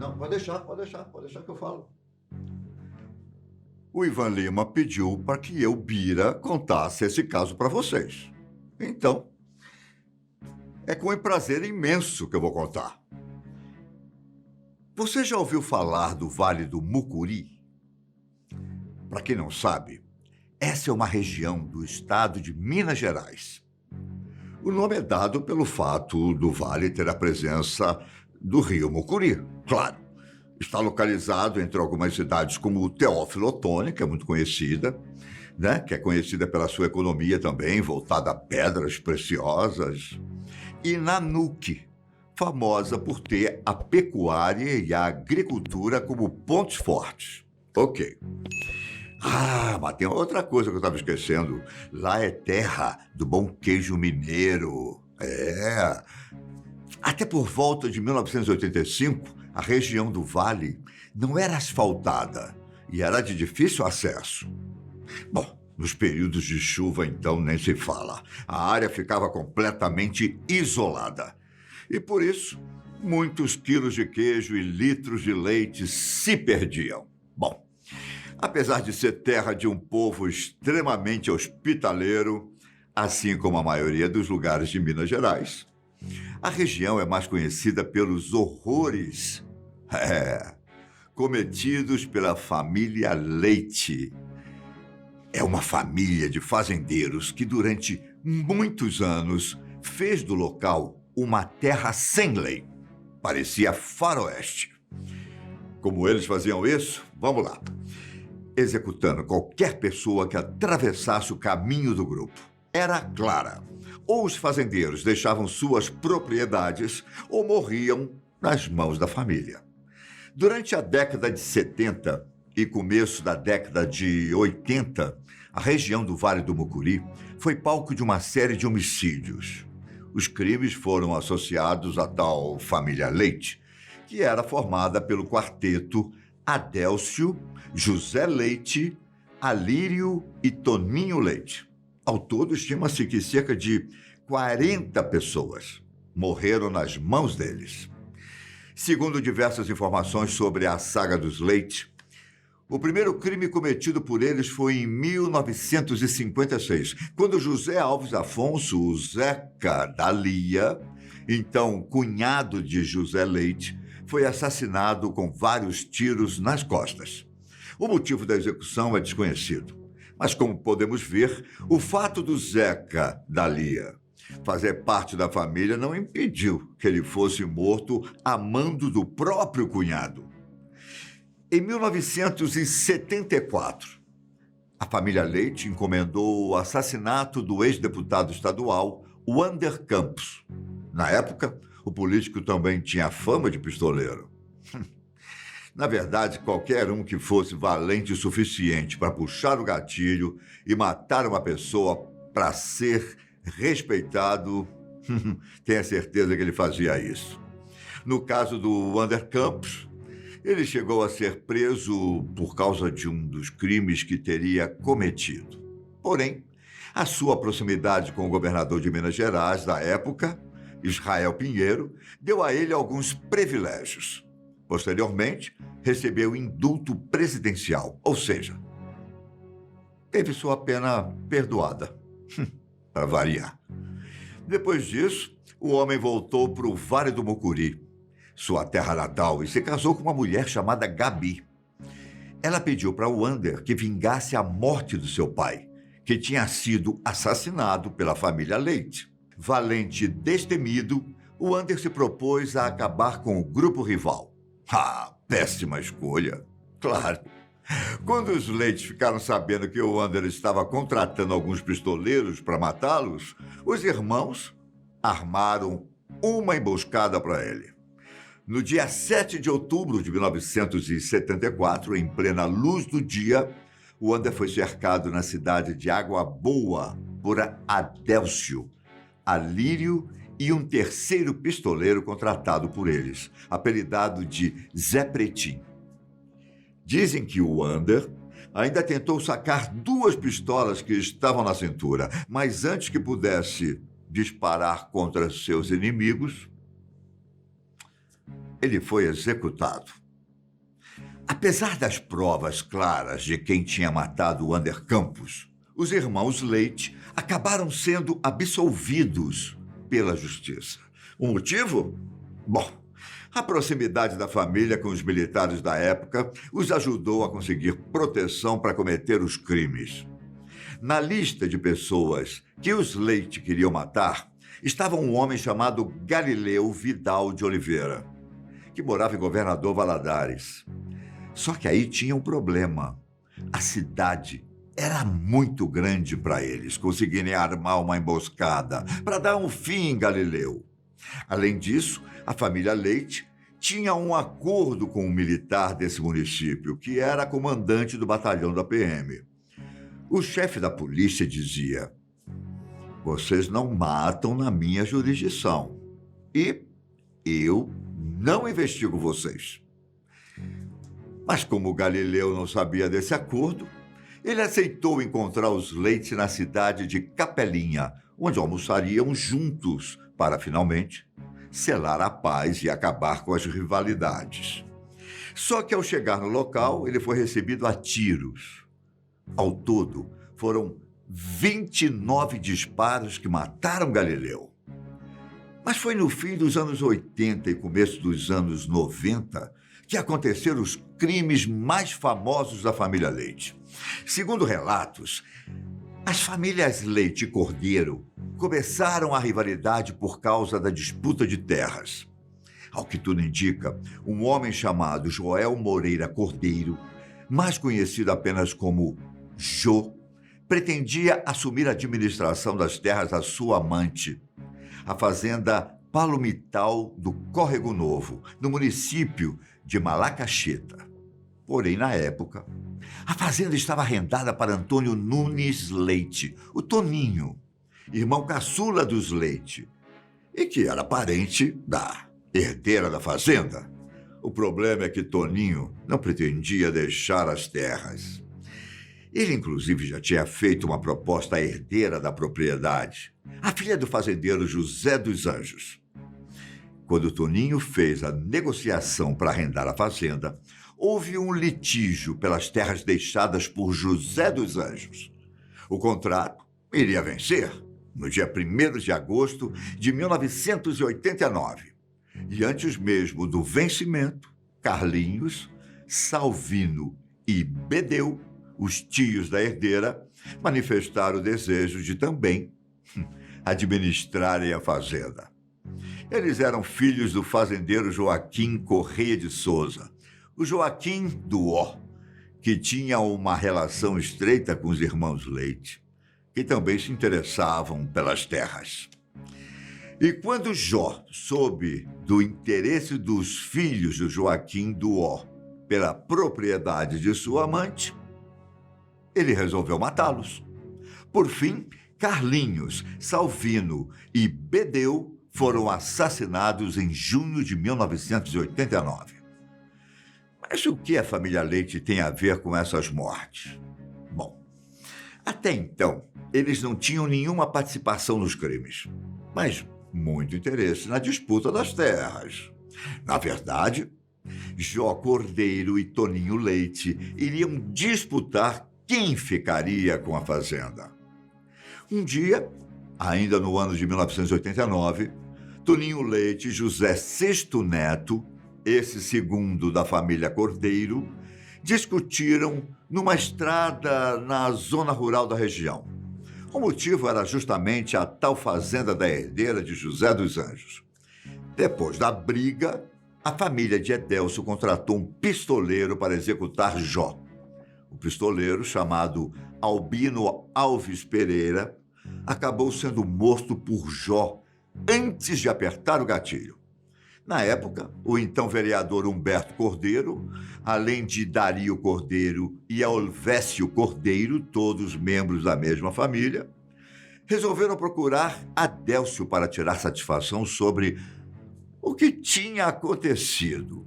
Não, pode deixar que eu falo. O Ivan Lima pediu para que eu, Bira, contasse esse caso para vocês. Então, é com um prazer imenso que eu vou contar. Você já ouviu falar do Vale do Mucuri? Para quem não sabe, essa é uma região do estado de Minas Gerais. O nome é dado pelo fato do vale ter a presença do rio Mucuri, claro. Está localizado entre algumas cidades como Teófilo Otoni, que é muito conhecida, né? Que é conhecida pela sua economia também, voltada a pedras preciosas, e Nanuque, famosa por ter a pecuária e a agricultura como pontos fortes. Ok. Mas tem outra coisa que eu estava esquecendo. Lá é terra do bom queijo mineiro. Até por volta de 1985, a região do Vale não era asfaltada e era de difícil acesso. Bom, nos períodos de chuva, então, nem se fala. A área ficava completamente isolada. E por isso, muitos quilos de queijo e litros de leite se perdiam. Bom, apesar de ser terra de um povo extremamente hospitaleiro, assim como a maioria dos lugares de Minas Gerais, a região é mais conhecida pelos horrores cometidos pela família Leite. É uma família de fazendeiros que durante muitos anos fez do local uma terra sem lei. Parecia faroeste. Como eles faziam isso? Vamos lá. Executando qualquer pessoa que atravessasse o caminho do grupo. Era clara. Ou os fazendeiros deixavam suas propriedades ou morriam nas mãos da família. Durante a década de 70 e começo da década de 80, a região do Vale do Mucuri foi palco de uma série de homicídios. Os crimes foram associados à tal família Leite, que era formada pelo quarteto Adélcio, José Leite, Alírio e Toninho Leite. Ao todo, estima-se que cerca de 40 pessoas morreram nas mãos deles. Segundo diversas informações sobre a saga dos Leite, o primeiro crime cometido por eles foi em 1956, quando José Alves Afonso, o Zeca da Lia, então cunhado de José Leite, foi assassinado com vários tiros nas costas. O motivo da execução é desconhecido. Mas, como podemos ver, o fato do Zeca da Lia fazer parte da família não impediu que ele fosse morto a mando do próprio cunhado. Em 1974, a família Leite encomendou o assassinato do ex-deputado estadual Wander Campos. Na época, o político também tinha fama de pistoleiro. Na verdade, qualquer um que fosse valente o suficiente para puxar o gatilho e matar uma pessoa para ser respeitado, tenha certeza que ele fazia isso. No caso do Wander Campos, ele chegou a ser preso por causa de um dos crimes que teria cometido. Porém, a sua proximidade com o governador de Minas Gerais da época, Israel Pinheiro, deu a ele alguns privilégios. Posteriormente, recebeu indulto presidencial, ou seja, teve sua pena perdoada, para variar. Depois disso, o homem voltou para o Vale do Mucuri, sua terra natal, e se casou com uma mulher chamada Gabi. Ela pediu para Wander que vingasse a morte do seu pai, que tinha sido assassinado pela família Leite. Valente e destemido, Wander se propôs a acabar com o grupo rival. Péssima escolha. Claro. Quando os Leite ficaram sabendo que o Wander estava contratando alguns pistoleiros para matá-los, os irmãos armaram uma emboscada para ele. No dia 7 de outubro de 1974, em plena luz do dia, o Wander foi cercado na cidade de Água Boa por Adélcio, Alírio e um terceiro pistoleiro contratado por eles, apelidado de Zé Pretinho. Dizem que o Wander ainda tentou sacar 2 pistolas que estavam na cintura, mas antes que pudesse disparar contra seus inimigos, ele foi executado. Apesar das provas claras de quem tinha matado o Wander Campos, os irmãos Leite acabaram sendo absolvidos pela justiça. O motivo? Bom, a proximidade da família com os militares da época os ajudou a conseguir proteção para cometer os crimes. Na lista de pessoas que os Leite queriam matar, estava um homem chamado Galileu Vidal de Oliveira, que morava em Governador Valadares. Só que aí tinha um problema. A cidade era muito grande para eles conseguirem armar uma emboscada para dar um fim em Galileu. Além disso, a família Leite tinha um acordo com um militar desse município, que era comandante do batalhão da PM. O chefe da polícia dizia: vocês não matam na minha jurisdição e eu não investigo vocês. Mas como o Galileu não sabia desse acordo, ele aceitou encontrar os Leite na cidade de Capelinha, onde almoçariam juntos para, finalmente, selar a paz e acabar com as rivalidades. Só que, ao chegar no local, ele foi recebido a tiros. Ao todo, foram 29 disparos que mataram Galileu. Mas foi no fim dos anos 80 e começo dos anos 90 que aconteceram os crimes mais famosos da família Leite. Segundo relatos, as famílias Leite e Cordeiro começaram a rivalidade por causa da disputa de terras. Ao que tudo indica, um homem chamado Joel Moreira Cordeiro, mais conhecido apenas como Jô, pretendia assumir a administração das terras da sua amante, a fazenda Palomital do Córrego Novo, no município de Malacacheta. Porém, na época, a fazenda estava arrendada para Antônio Nunes Leite, o Toninho, irmão caçula dos Leite, e que era parente da herdeira da fazenda. O problema é que Toninho não pretendia deixar as terras. Ele, inclusive, já tinha feito uma proposta à herdeira da propriedade, a filha do fazendeiro José dos Anjos. Quando Toninho fez a negociação para arrendar a fazenda, houve um litígio pelas terras deixadas por José dos Anjos. O contrato iria vencer no dia 1º de agosto de 1989. E antes mesmo do vencimento, Carlinhos, Salvino e Bedeu, os tios da herdeira, manifestaram o desejo de também administrarem a fazenda. Eles eram filhos do fazendeiro Joaquim Correia de Souza, o Joaquim do Ó, que tinha uma relação estreita com os irmãos Leite, que também se interessavam pelas terras. E quando Jó soube do interesse dos filhos do Joaquim do Ó pela propriedade de sua amante, ele resolveu matá-los. Por fim, Carlinhos, Salvino e Bedeu foram assassinados em junho de 1989. Mas o que a família Leite tem a ver com essas mortes? Bom, até então, eles não tinham nenhuma participação nos crimes, mas muito interesse na disputa das terras. Na verdade, Jó Cordeiro e Toninho Leite iriam disputar quem ficaria com a fazenda. Um dia, ainda no ano de 1989, Toninho Leite e José Sexto Neto, esse segundo da família Cordeiro, discutiram numa estrada na zona rural da região. O motivo era justamente a tal fazenda da herdeira de José dos Anjos. Depois da briga, a família de Edelso contratou um pistoleiro para executar Jó. O pistoleiro, chamado Albino Alves Pereira, acabou sendo morto por Jó antes de apertar o gatilho. Na época, o então vereador Humberto Cordeiro, além de Dario Cordeiro e Olvécio Cordeiro, todos membros da mesma família, resolveram procurar Adélcio para tirar satisfação sobre o que tinha acontecido.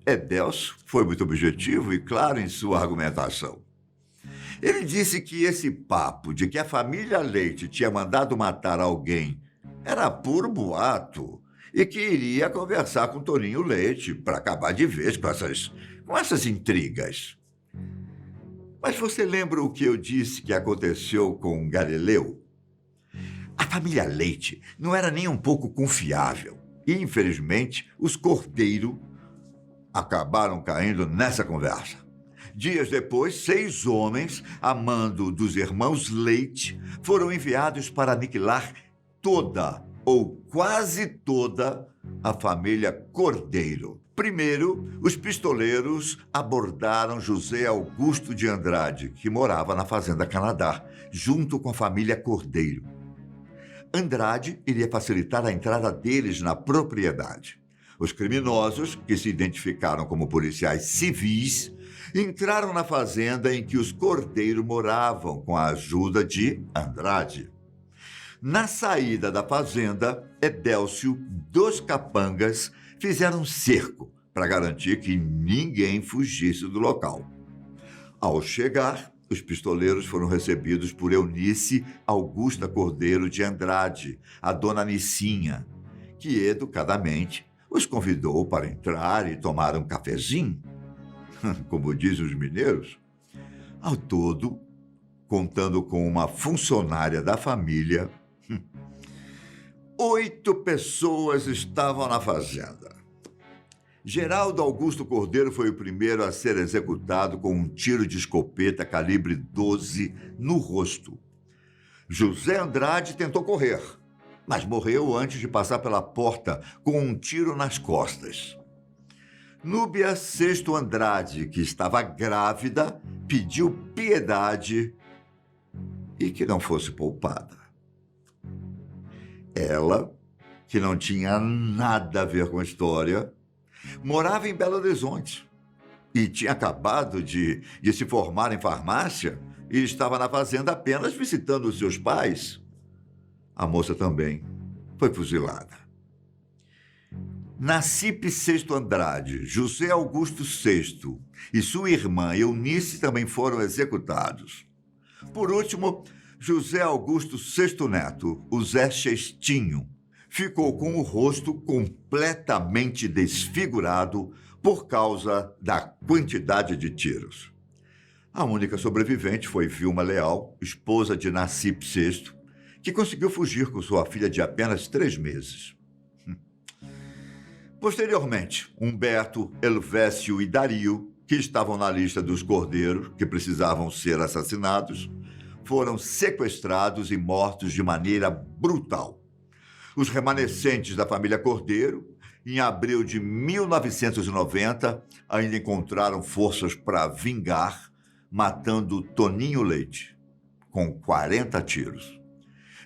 Edélcio foi muito objetivo e claro em sua argumentação. Ele disse que esse papo de que a família Leite tinha mandado matar alguém era puro boato e que iria conversar com Toninho Leite para acabar de vez com essas intrigas. Mas você lembra o que eu disse que aconteceu com Galileu? A família Leite não era nem um pouco confiável. E, infelizmente, os Cordeiro acabaram caindo nessa conversa. Dias depois, 6 homens, a mando dos irmãos Leite, foram enviados para aniquilar toda, ou quase toda, a família Cordeiro. Primeiro, os pistoleiros abordaram José Augusto de Andrade, que morava na Fazenda Canadá, junto com a família Cordeiro. Andrade iria facilitar a entrada deles na propriedade. Os criminosos, que se identificaram como policiais civis, entraram na fazenda em que os Cordeiro moravam com a ajuda de Andrade. Na saída da fazenda, Edélcio, dos capangas, fizeram um cerco para garantir que ninguém fugisse do local. Ao chegar, os pistoleiros foram recebidos por Eunice Augusta Cordeiro de Andrade, a dona Nicinha, que educadamente os convidou para entrar e tomar um cafezinho, como dizem os mineiros. Ao todo, contando com uma funcionária da família, 8 pessoas estavam na fazenda. Geraldo Augusto Cordeiro foi o primeiro a ser executado com um tiro de escopeta calibre 12 no rosto. José Andrade tentou correr, mas morreu antes de passar pela porta com um tiro nas costas. Núbia Sexto Andrade, que estava grávida, pediu piedade e que não fosse poupada. Ela, que não tinha nada a ver com a história, morava em Belo Horizonte e tinha acabado de se formar em farmácia e estava na fazenda apenas visitando os seus pais. A moça também foi fuzilada. Nacipe Sexto Andrade, José Augusto Sexto e sua irmã Eunice também foram executados. Por último, José Augusto Sexto Neto, o Zé Chestinho, ficou com o rosto completamente desfigurado por causa da quantidade de tiros. A única sobrevivente foi Vilma Leal, esposa de Nacipe Sexto, que conseguiu fugir com sua filha de apenas 3 meses. Posteriormente, Humberto, Elvésio e Dario, que estavam na lista dos cordeiros que precisavam ser assassinados, foram sequestrados e mortos de maneira brutal. Os remanescentes da família Cordeiro, em abril de 1990, ainda encontraram forças para vingar, matando Toninho Leite, com 40 tiros.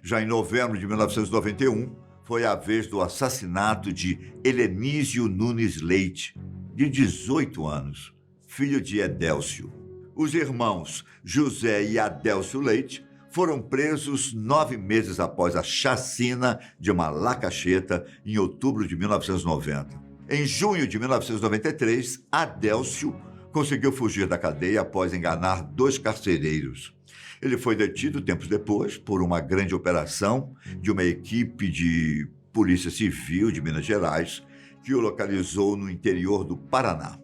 Já em novembro de 1991, foi a vez do assassinato de Helenísio Nunes Leite, de 18 anos, filho de Edélcio. Os irmãos José e Adélcio Leite foram presos 9 meses após a chacina de uma lacacheta em outubro de 1990. Em junho de 1993, Adélcio conseguiu fugir da cadeia após enganar 2 carcereiros. Ele foi detido tempos depois por uma grande operação de uma equipe de Polícia Civil de Minas Gerais que o localizou no interior do Paraná.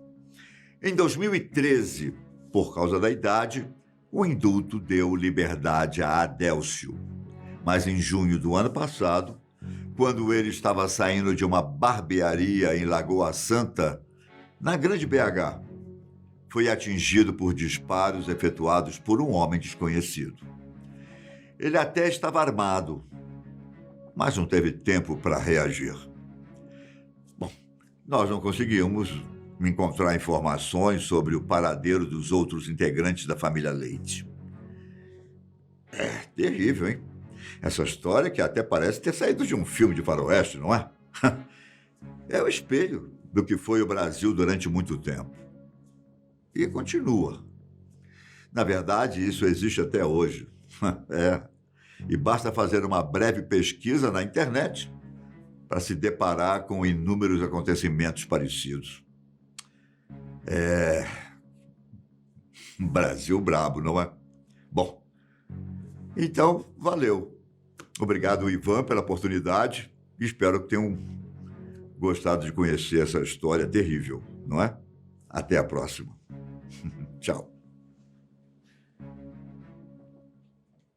Em 2013, por causa da idade, o indulto deu liberdade a Adélcio. Mas em junho do ano passado, quando ele estava saindo de uma barbearia em Lagoa Santa, na Grande BH, foi atingido por disparos efetuados por um homem desconhecido. Ele até estava armado, mas não teve tempo para reagir. Bom, nós não conseguimos encontrar informações sobre o paradeiro dos outros integrantes da família Leite. É terrível, hein? Essa história que até parece ter saído de um filme de faroeste, não é? É o espelho do que foi o Brasil durante muito tempo. E continua. Na verdade, isso existe até hoje. E basta fazer uma breve pesquisa na internet para se deparar com inúmeros acontecimentos parecidos. Brasil brabo, não é? Bom, então, valeu. Obrigado, Ivan, pela oportunidade. Espero que tenham gostado de conhecer essa história terrível, não é? Até a próxima. Tchau.